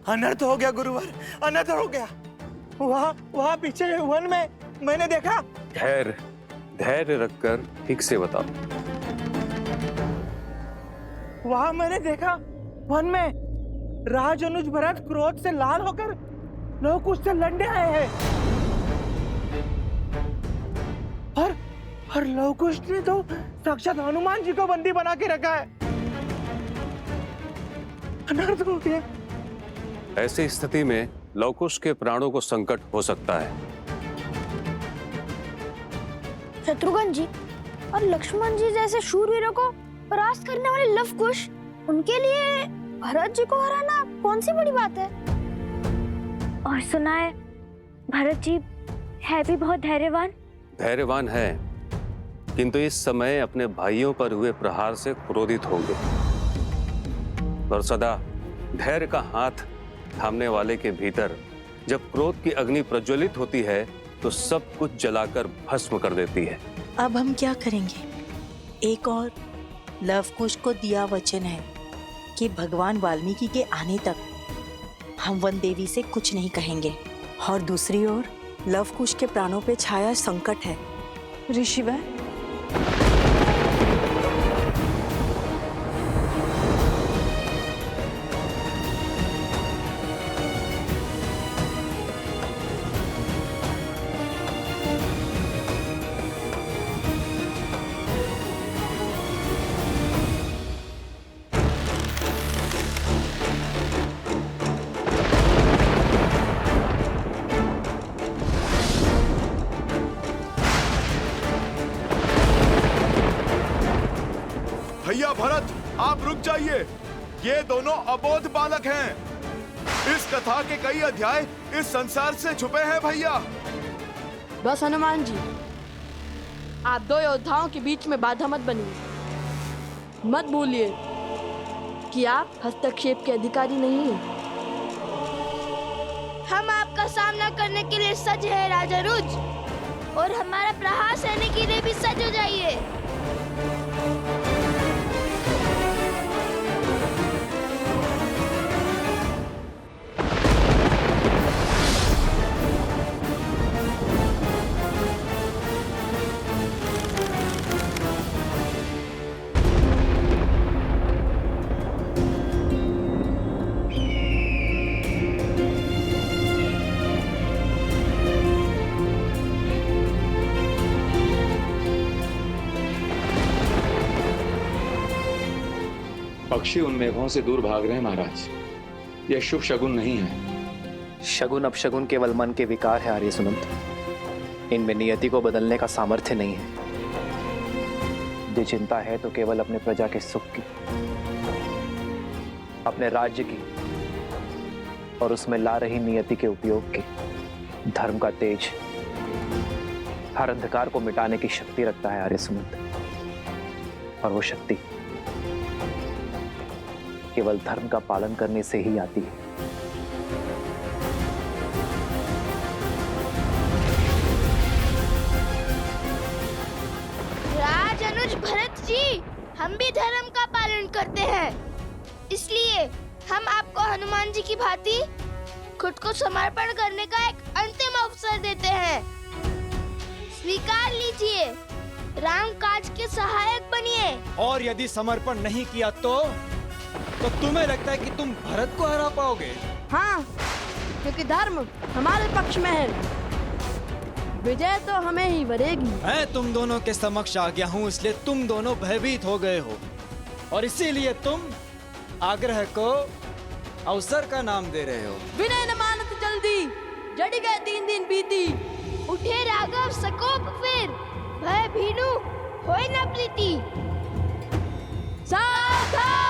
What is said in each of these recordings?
अनर्थ हो गया गुरुवर, अनर्थ हो गया। वहाँ पीछे वन में मैंने देखा। धैर्य रखकर ठीक से बताओ। वहाँ मैंने देखा वन में राज अनुज भरत क्रोध से लाल होकर लोग उससे लड़ने आए हैं। और लवकुश ने तो साक्षात हनुमान जी को बंदी बना के रखा है। अनर्थ हो गया। ऐसी स्थिति में लवकुश के प्राणों को संकट हो सकता है। शत्रुघ्न जी और लक्ष्मण जी जैसे शूरवीरों को परास्त करने वाले लवकुश, उनके लिए भरत जी को हराना कौन सी बड़ी बात है। और सुना है भरत जी है भी बहुत धैर्यवान है, किंतु इस समय अपने भाइयों पर हुए प्रहार से क्रोधित होंगे। और सदा धैर्य का हाथ थामने वाले के भीतर जब क्रोध की अग्नि प्रज्वलित होती है तो सब कुछ जलाकर भस्म कर देती है। अब हम क्या करेंगे? एक और लवकुश को दिया वचन है कि भगवान वाल्मीकि के आने तक हम वन देवी से कुछ नहीं कहेंगे, और दूसरी ओर लवकुश के प्राणों पे छाया संकट है। ऋषिवर, भैया भरत, आप रुक जाइए। ये दोनों अबोध बालक हैं। इस कथा के कई अध्याय इस संसार से छुपे हैं भैया। बस हनुमान जी, आप दो योद्धाओं के बीच में बाधा मत बनिए। मत भूलिए कि आप हस्तक्षेप के अधिकारी नहीं हैं। हम आपका सामना करने के लिए सज्ज है राजानुज, और हमारा प्रहार सहने के लिए भी सज्ज हो जाइए। पक्षी उन मेघों से दूर भाग रहे हैं महाराज। यह शुभ शगुन नहीं है। शगुन अपशगुन केवल मन के विकार है आर्य सुनंत। इनमें नियति को बदलने का सामर्थ्य नहीं है। यदि चिंता है तो केवल अपने प्रजा के सुख की, अपने राज्य की और उसमें ला रही नियति के उपयोग की। धर्म का तेज हर अंधकार को मिटाने की शक्ति रखता है आर्य सुनंत, और वो शक्ति केवल धर्म का पालन करने से ही आती है। राज अनुज भरत जी, हम भी धर्म का पालन करते हैं, इसलिए हम आपको हनुमान जी की भांति खुद को समर्पण करने का एक अंतिम अवसर देते हैं। स्वीकार लीजिए, राम काज के सहायक बनिए। और यदि समर्पण नहीं किया तो तुम्हें लगता है कि तुम भरत को हरा पाओगे? हाँ, क्योंकि धर्म हमारे पक्ष में है। विजय तो हमें ही वरेगी। मैं तुम दोनों के समक्ष आ गया हूँ, इसलिए तुम दोनों भयभीत हो गए हो, और इसीलिए तुम आग्रह को अवसर का नाम दे रहे हो। विनय न मानत जल्दी, जड़ी गए 3 दिन बीती। उठे राघव सकोप फिर, भय भीनु होय न प्रीति। सावधान!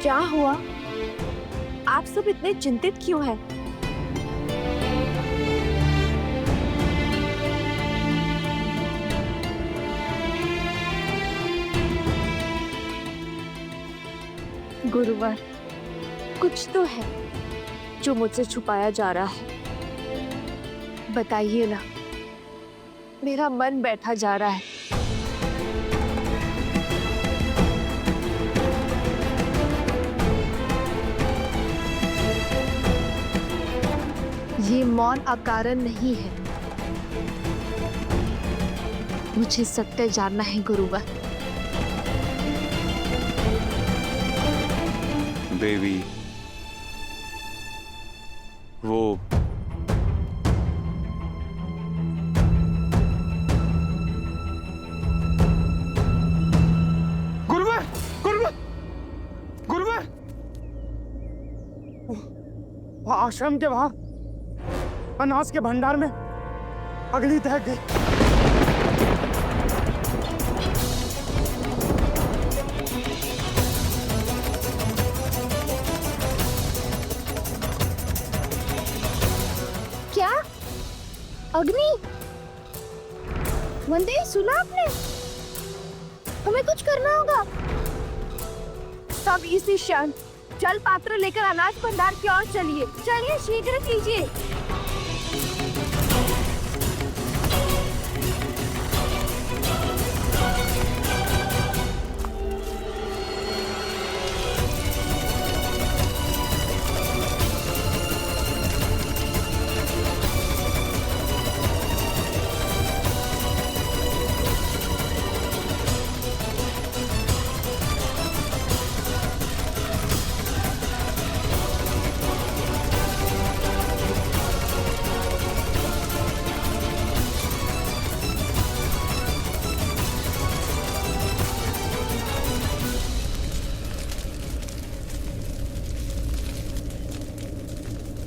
क्या हुआ? आप सब इतने चिंतित क्यों हैं? गुरुवर, कुछ तो है जो मुझसे छुपाया जा रहा है। बताइए ना, मेरा मन बैठा जा रहा है। ये मौन अकारण नहीं है। मुझे सत्य जानना है गुरुवर। देवी, वो गुरुवर, गुरुवर, गुरुवर, आश्रम के बाहर अनाज के भंडार में अग्नि दहक गई। क्या? अग्नि? वंदे, सुना आपने? हमें कुछ करना होगा। सब इसी क्षण जल पात्र लेकर अनाज भंडार की ओर चलिए। चलिए, शीघ्र कीजिए।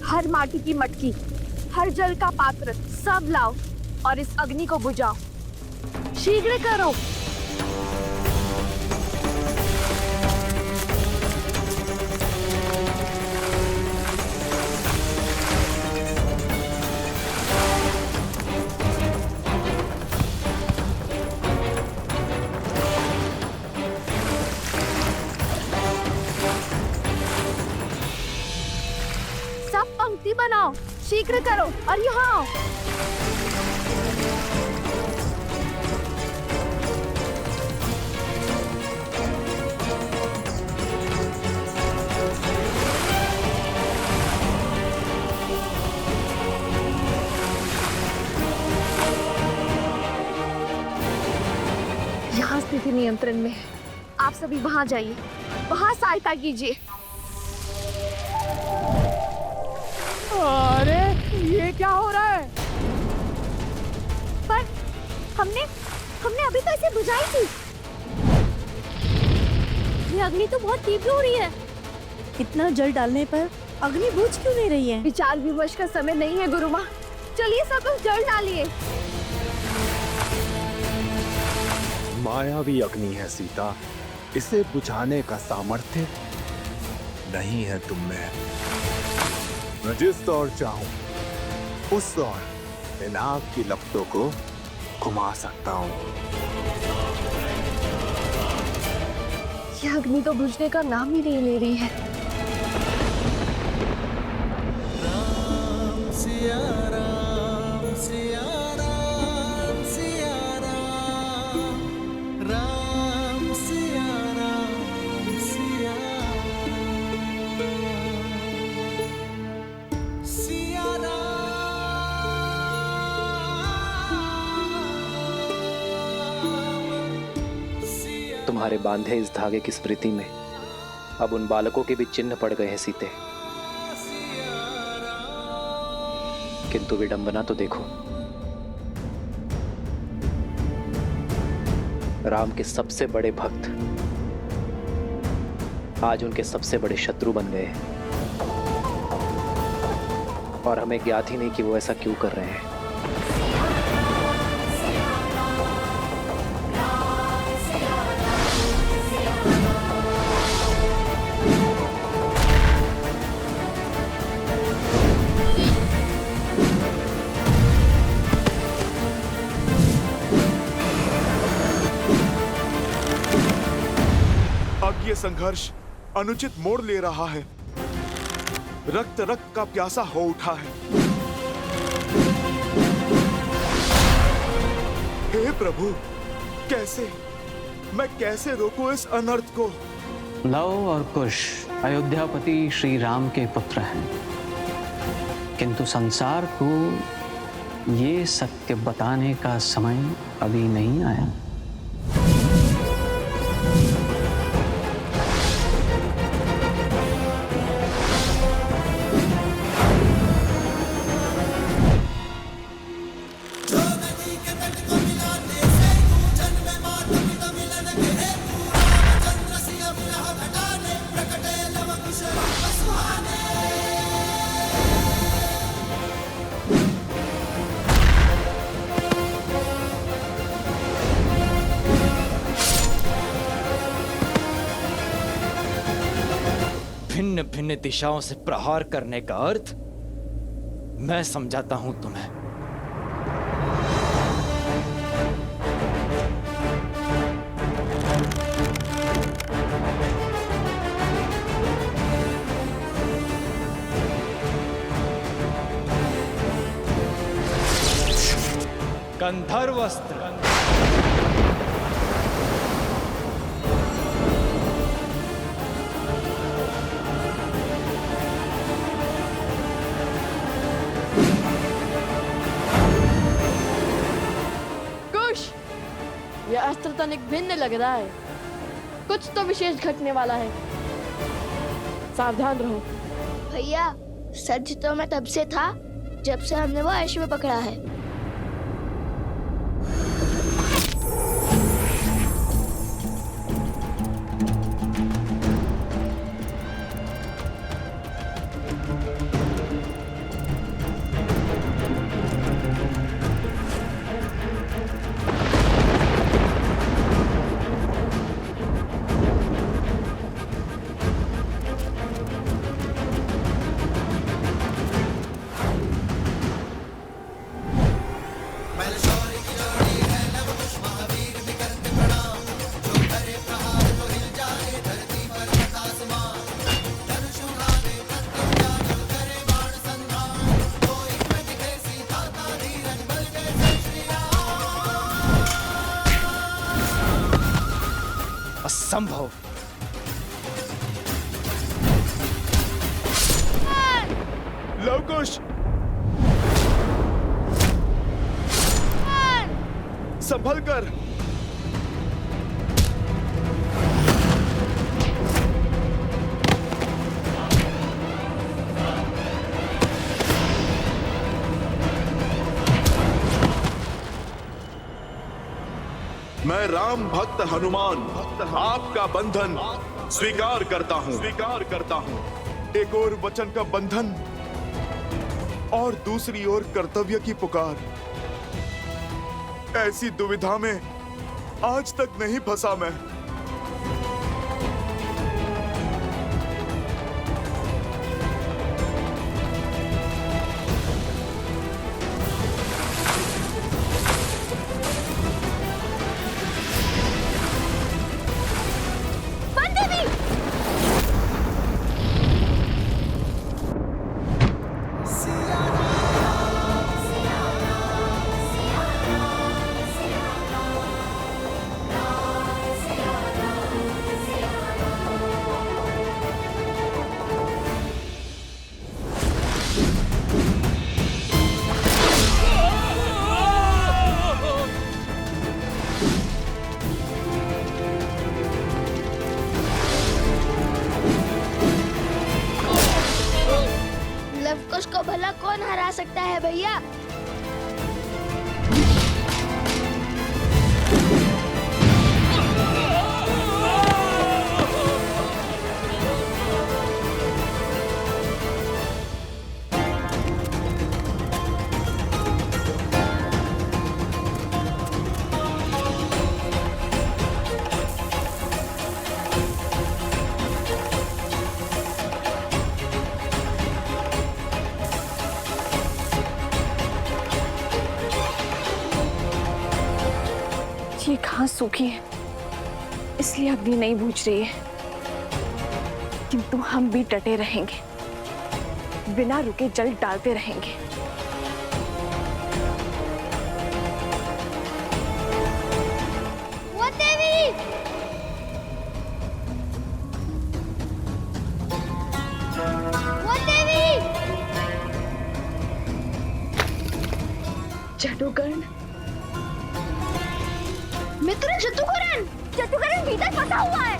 हर माटी की मटकी, हर जल का पात्र सब लाओ और इस अग्नि को बुझाओ। शीघ्र करो। पंक्ति बनाओ, शीघ्र करो और यहाँ आओ। यहाँ स्थिति नियंत्रण में है। आप सभी वहाँ जाइए, वहाँ सहायता कीजिए। अरे ये क्या हो रहा है? पर हमने अभी तो इसे बुझाई थी। ये अग्नि तो बहुत तीव्र हो रही है। इतना जल डालने पर अग्नि बुझ क्यों नहीं रही है? विचार विमर्श का समय नहीं है गुरु माँ। चलिए सब लोग जल डालिए। मायावी अग्नि है सीता, इसे बुझाने का सामर्थ्य नहीं है तुम में। मैं जिस ओर चाहूं उस ओर इन आग की लपटों को घुमा सकता हूं। यह अग्नि तो बुझने का नाम ही नहीं ले रही है। राम सिया राम सिया राम सिया राम, राम सिया राम सिया तुम्हारे बांधे इस धागे की स्मृति में अब उन बालकों के भी चिन्ह पड़ गए हैं सीते। किंतु विडंबना तो देखो, राम के सबसे बड़े भक्त आज उनके सबसे बड़े शत्रु बन गए हैं। और हमें ज्ञात ही नहीं कि वो ऐसा क्यों कर रहे हैं। ये संघर्ष अनुचित मोड़ ले रहा है। रक्त रक्त का प्यासा हो उठा है। हे प्रभु, मैं कैसे रोकूं इस अनर्थ को? लव और कुश अयोध्यापति श्री राम के पुत्र हैं, किंतु संसार को ये सत्य बताने का समय अभी नहीं आया। भिन्न भिन्न दिशाओं से प्रहार करने का अर्थ मैं समझाता हूं तुम्हें। गंधर्व अस्त्र, यह अस्त्र तनिक भिन्न लग रहा है। कुछ तो विशेष घटने वाला है, सावधान रहो। भैया, सच तो मैं तब से था जब से हमने वो अश्व पकड़ा है। असंभव। लवकुश, संभल कर। मैं राम भक्त हनुमान आपका बंधन स्वीकार करता हूं। एक ओर वचन का बंधन और दूसरी ओर कर्तव्य की पुकार। ऐसी दुविधा में आज तक नहीं फंसा मैं। लवकुश को भला कौन हरा सकता है भैया? ये घास सूखी है, इसलिए अग्नि नहीं बुझ रही है। किंतु हम भी डटे रहेंगे, बिना रुके जल डालते रहेंगे। वन देवी! वन देवी! जादूगर्ण, मित्र जतुकरण! जतुकरण भीतर फंसा हुआ है।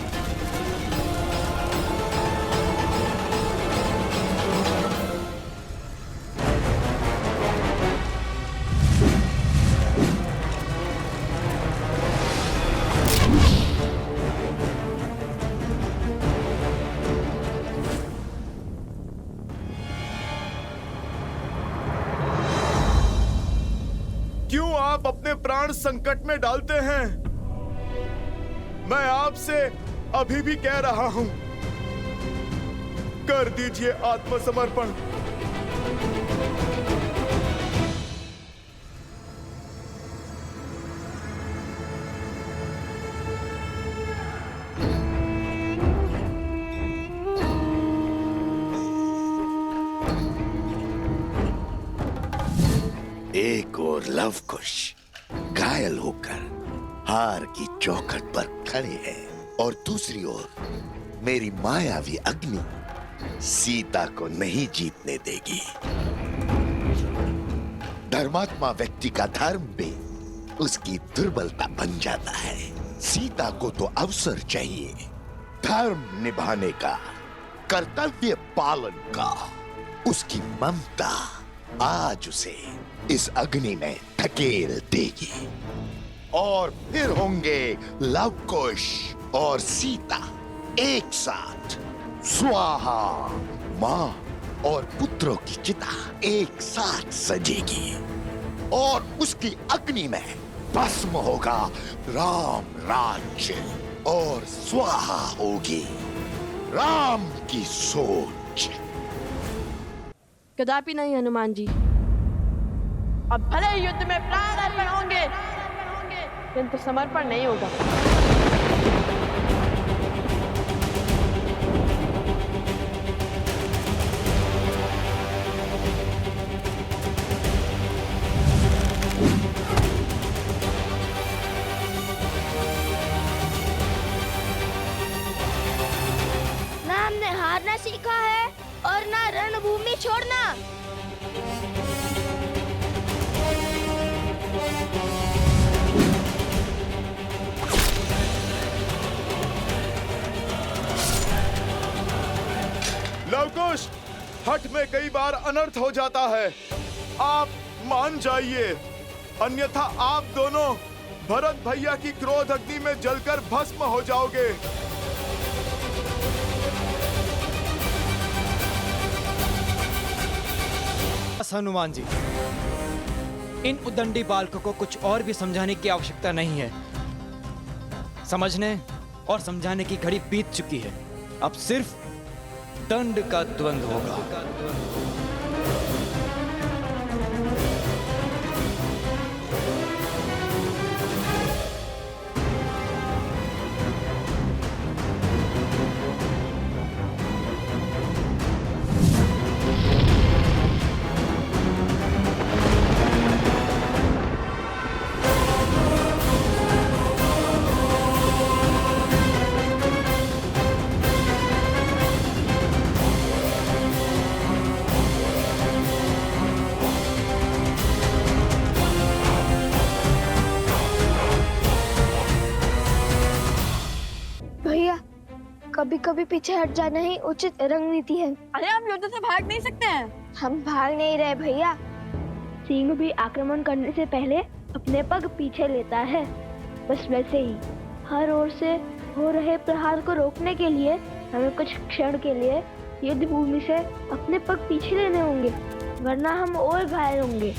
क्यों आप अपने प्राण संकट में डालते हैं? मैं आपसे अभी भी कह रहा हूं, कर दीजिए आत्मसमर्पण। एक और लवकुश घायल होकर हार की चौखट पर खड़े हैं और दूसरी ओर मेरी मायावी अग्नि सीता को नहीं जीतने देगी। धर्मात्मा व्यक्ति का धर्म भी उसकी दुर्बलता बन जाता है। सीता को तो अवसर चाहिए, धर्म निभाने का, कर्तव्य पालन का। उसकी ममता आज उसे इस अग्नि में धकेल देगी और फिर होंगे लवकुश और सीता एक साथ। स्वाहा, मां और पुत्रों की चिता एक साथ सजेगी और उसकी अग्नि में भस्म होगा राम राज्य और स्वाहा होगी राम की सोच। कदापि नहीं हनुमान जी। अब भले ही युद्ध में प्राण अर्पण होंगे, किंतु समर्पण नहीं होगा। ना हमने हारना सीखा है और ना रणभूमि छोड़ना। लवकुश, हठ में कई बार अनर्थ हो जाता है। आप मान जाइए, अन्यथा आप दोनों भरत भैया की क्रोध अग्नि में जलकर भस्म हो जाओगे। हनुमान जी, इन उद्दंडी बालकों को कुछ और भी समझाने की आवश्यकता नहीं है। समझने और समझाने की घड़ी बीत चुकी है। अब सिर्फ दंड का द्वंद्व होगा। कभी कभी पीछे हट जाना ही उचित रणनीति है। अरे हम युद्ध से भाग नहीं सकते हैं। हम भाग नहीं रहे भैया। सिंह भी आक्रमण करने से पहले अपने पग पीछे लेता है। बस वैसे ही हर ओर से हो रहे प्रहार को रोकने के लिए हमें कुछ क्षण के लिए युद्ध भूमि से अपने पग पीछे लेने होंगे, वरना हम और घायल होंगे।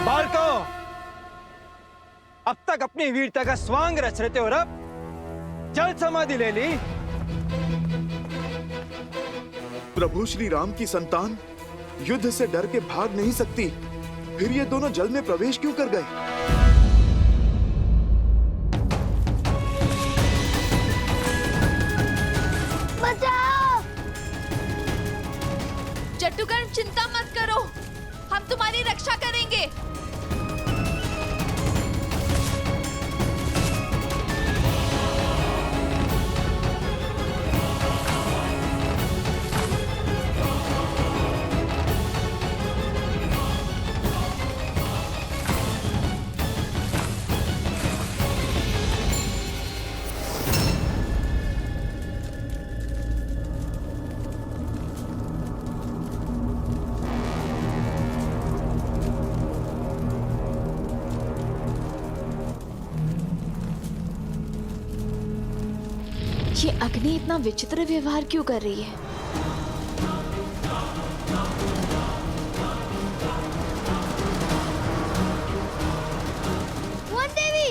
बालको, अब तक अपनी वीरता का स्वांग रच रहे थे और अब जल समाधि ले ली। प्रभु श्री राम की संतान युद्ध से डर के भाग नहीं सकती, फिर ये दोनों जल में प्रवेश क्यों कर गए? बचाओ! जट्टुकर्ण, चिंता मत करो, हम तुम्हारी रक्षा करेंगे। ये अग्नि इतना विचित्र व्यवहार क्यों कर रही है? वन देवी,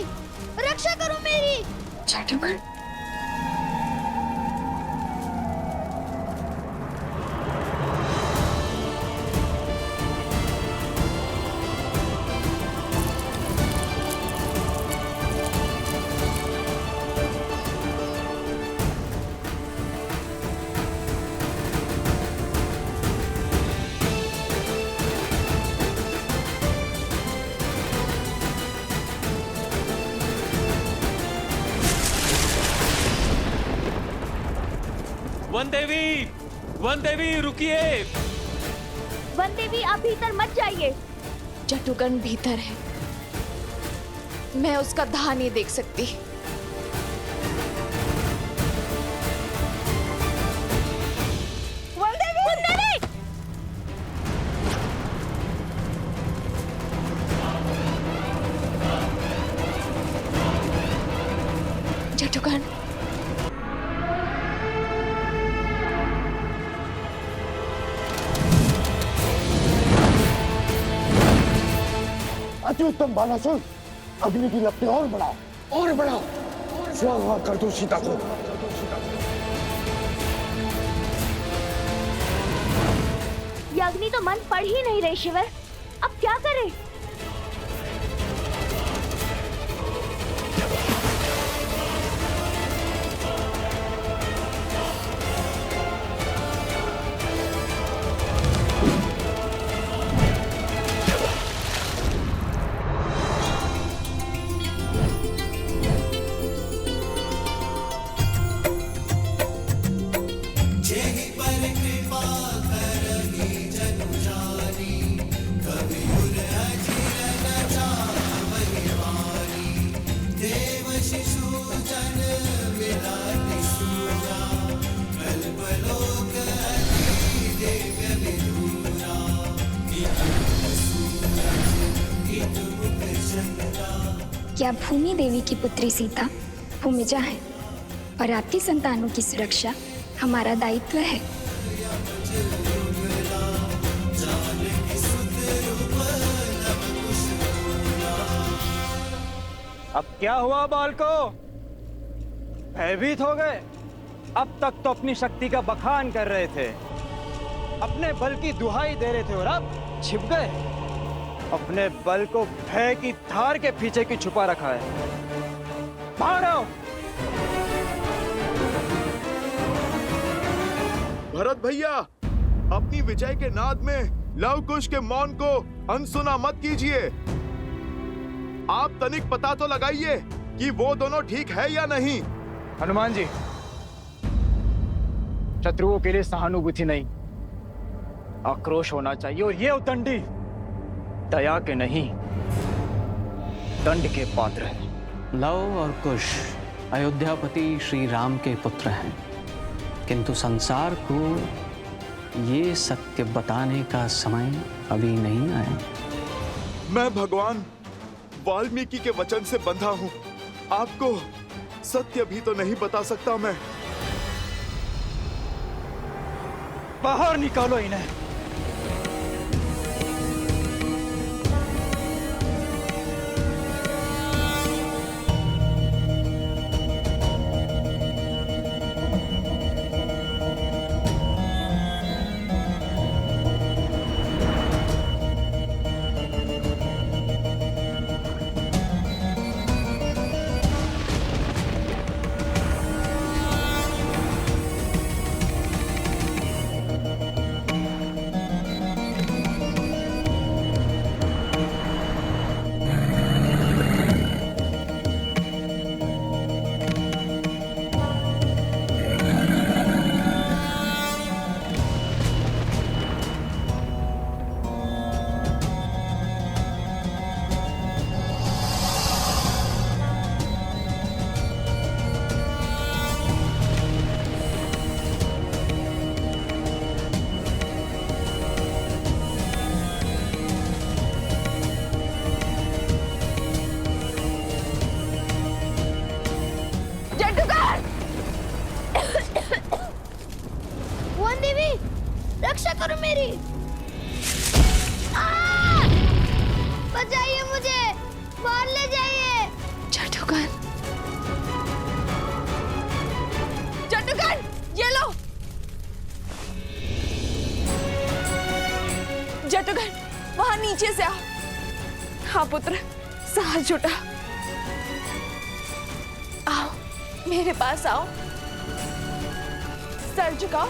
रक्षा करो मेरी। जट्टुकर्ण, वन देवी रुकिए। वन देवी, आप भीतर मत जाइए। जट्टुकर्ण भीतर है, मैं उसका दाह नहीं देख सकती। वन देवी! वन देवी! जट्टुकर्ण, अति उत्तम बालासुर, अग्नि की लपटें और बढ़ाओ, और बढ़ाओ। स्वाहा कर दो सीता को। ये अग्नि तो मन पढ़ ही नहीं रही शिवर, अब क्या करें? क्या भूमि देवी की पुत्री सीता भूमिजा है और आपकी संतानों की सुरक्षा हमारा दायित्व है। अब क्या हुआ बालको? भयभीत हो गए? अब तक तो अपनी शक्ति का बखान कर रहे थे, अपने बल की दुहाई दे रहे थे और अब छिप गए। अपने बल को भय की धार के पीछे की छुपा रखा है। बाहर आओ। भरत भैया, अपनी विजय के नाद में लव कुश के मौन को अनसुना मत कीजिए। आप तनिक पता तो लगाइए कि वो दोनों ठीक है या नहीं। हनुमान जी, शत्रुओं के लिए सहानुभूति नहीं, आक्रोश होना चाहिए। और ये उद्दंडी दया के नहीं, दंड के पात्र है। लव और कुश अयोध्यापति श्री राम के पुत्र हैं, किंतु संसार को ये सत्य बताने का समय अभी नहीं आया। मैं भगवान वाल्मीकि के वचन से बंधा हूँ, आपको सत्य भी तो नहीं बता सकता मैं। बाहर निकालो इन्हें। भुवन देवी, रक्षा करो मेरी। बचाइए मुझे, बाहर ले जाइए। जादूगर, जादूगर, ये लो। जादूगर, वहां नीचे से आओ। हाँ पुत्र, साहस जुटा। आओ, मेरे पास आओ। सर झुकाओ।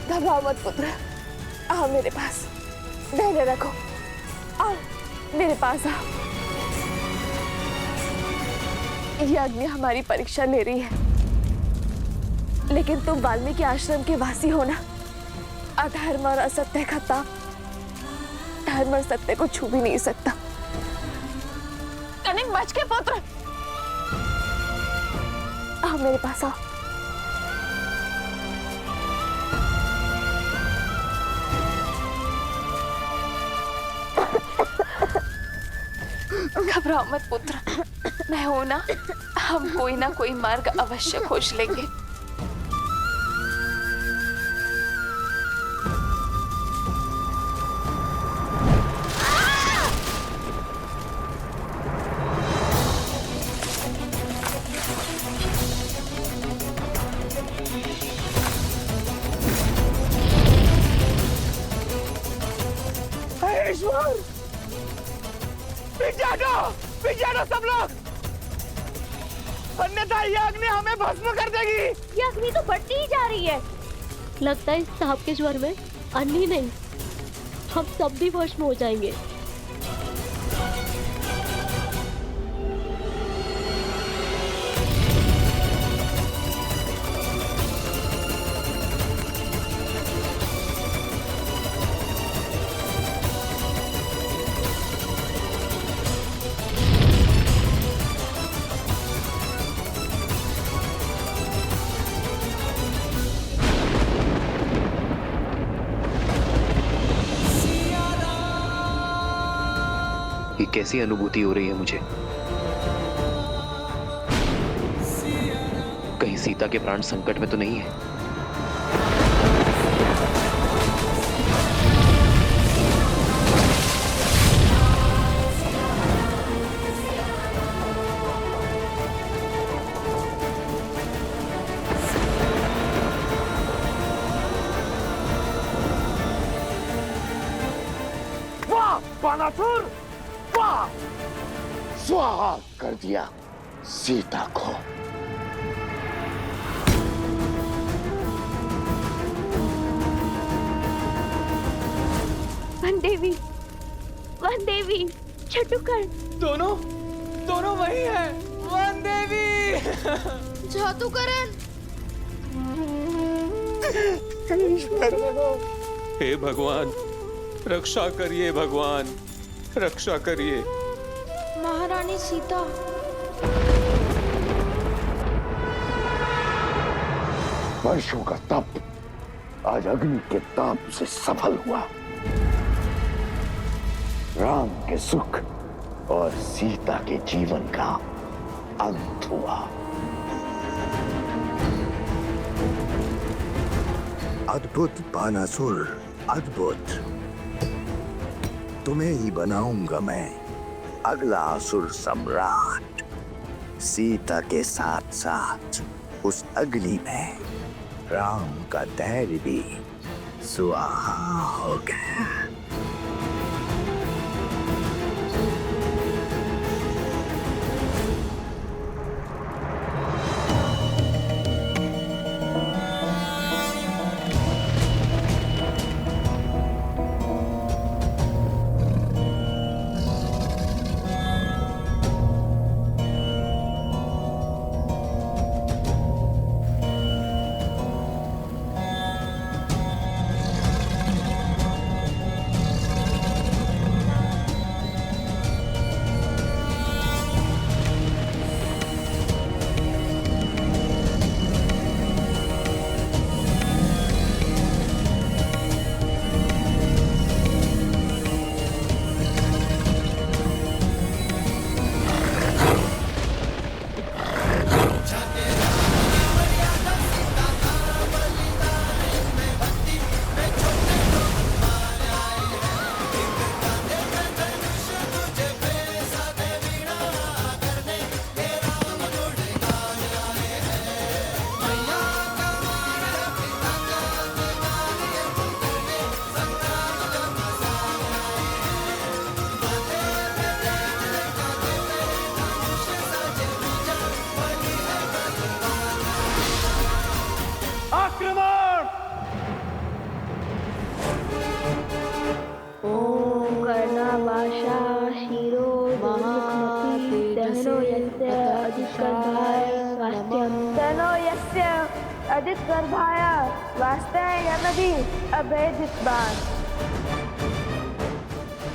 घबराओ मत पुत्र, आओ मेरे पास। धैर्य रखो, आओ मेरे पास आओ। ये अग्नि हमारी परीक्षा ले रही है, लेकिन तुम वाल्मीकि आश्रम के वासी हो ना। अधर्म और असत्य का ताप धर्म और सत्य को छू भी नहीं सकता। कनिक बच के पुत्र, आओ मेरे पास आओ। घबराओ मत पुत्र, मैं हूं ना। हम कोई ना कोई मार्ग अवश्य खोज लेंगे। ईश्वर, पिछाड़ो सब लोग, अन्यथा ये अग्नि हमें भस्म कर देगी। ये अग्नि तो बढ़ती ही जा रही है। लगता है इस ताप के ज्वर में अन्नी नहीं, हम सब भी भस्म हो जाएंगे। ये कैसी अनुभूति हो रही है मुझे? कहीं सीता के प्राण संकट में तो नहीं है? वाह बानासुर, वाह! स्वाहा कर दिया सीता को। वन देवी, छटुकर, दोनों वही है। वन देवी, जादूकरण। हे भगवान, रक्षा करिए भगवान, रक्षा करिए। महारानी सीता, वर्षों का तप आज अग्नि के ताप से सफल हुआ। राम के सुख और सीता के जीवन का अंत हुआ। अद्भुत बानासुर, अद्भुत। तुम्हें ही बनाऊंगा मैं अगला असुर सम्राट। सीता के साथ साथ उस अग्नि में राम का धैर्य भी सुहा हो गया।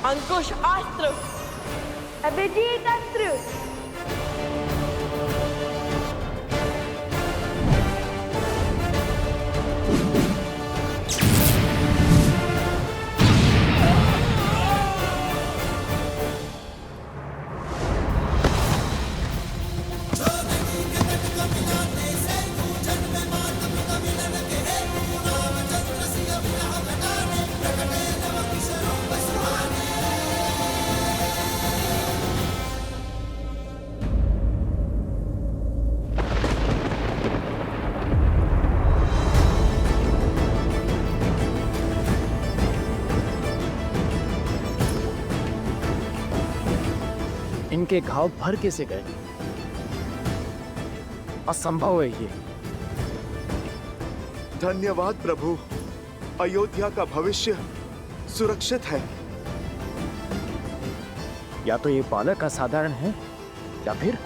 अंकुश अस्त्र, अभिजीत अस्त्र, इनके घाव भर कैसे गए? असंभव है ये। धन्यवाद प्रभु, अयोध्या का भविष्य सुरक्षित है। या तो ये बालक असाधारण है या फिर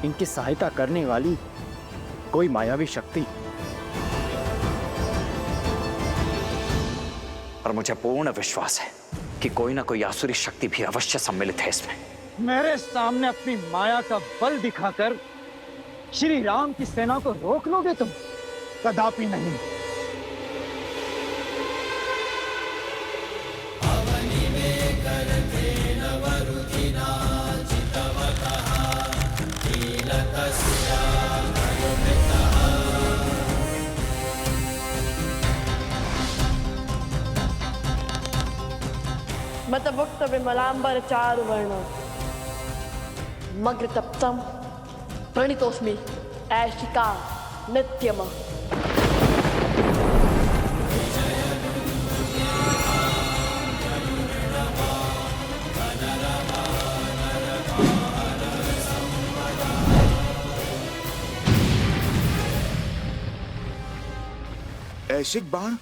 इनकी सहायता करने वाली कोई मायावी शक्ति। और मुझे पूर्ण विश्वास है कि कोई ना कोई आसुरी शक्ति भी अवश्य सम्मिलित है इसमें। मेरे सामने अपनी माया का बल दिखाकर श्री राम की सेना को रोक लोगे तुम? कदापि नहीं। मतभुक्त विमलांबर चारुवर्ण मग्र तप्तम प्रणितोस्मि ऐशिका नित्यम। ऐशिक बाण,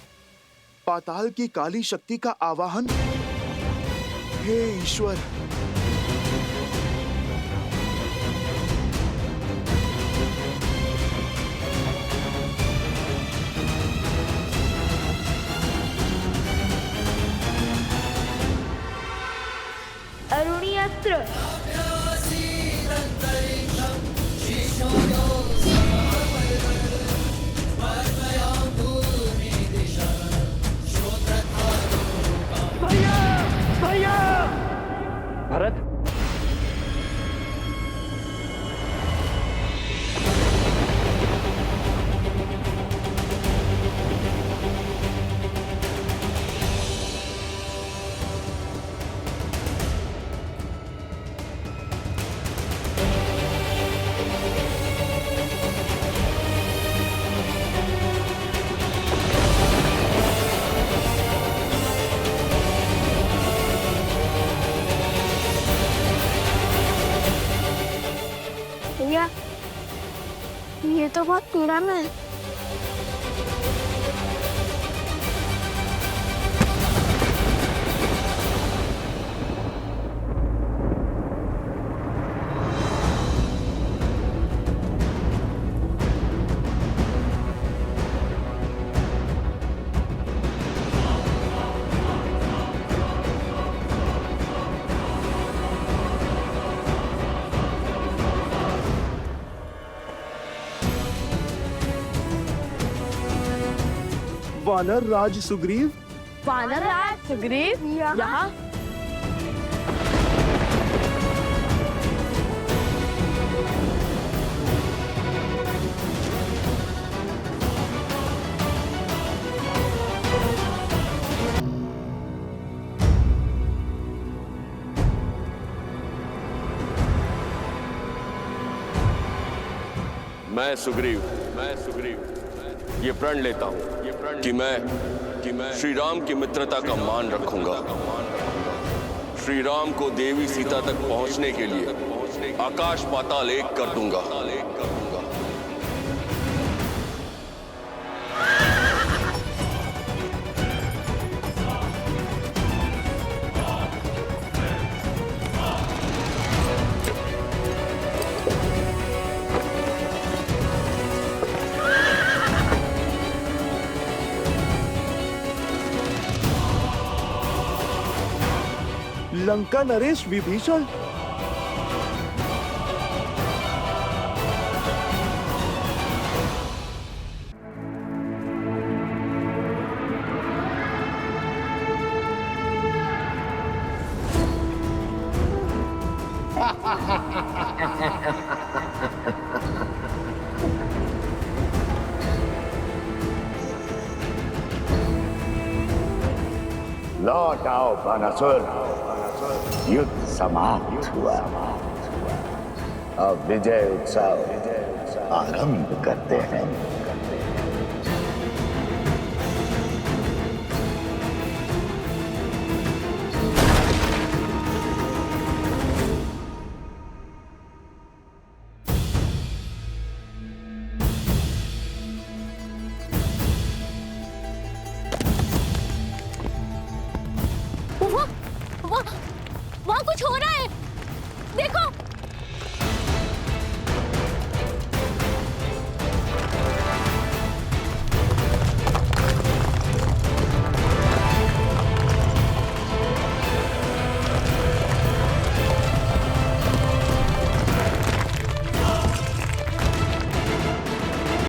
पाताल की काली शक्ति का आवाहन। हे ईश्वर, अरुणी अस्त्र, भरत, ये तो बहुत पुराना है। वानर राज सुग्रीव। वानर राज सुग्रीव यहाँ? मैं सुग्रीव ये प्रण लेता हूँ कि मैं श्री राम की मित्रता का मान रखूंगा। श्री राम को देवी सीता तक पहुंचने के लिए आकाश पाताल एक कर दूंगा। लंका नरेश विभीषण। लौट आओ बानासुर, युद्ध समाप्त हुआ। अब विजय उत्सव आरंभ करते हैं।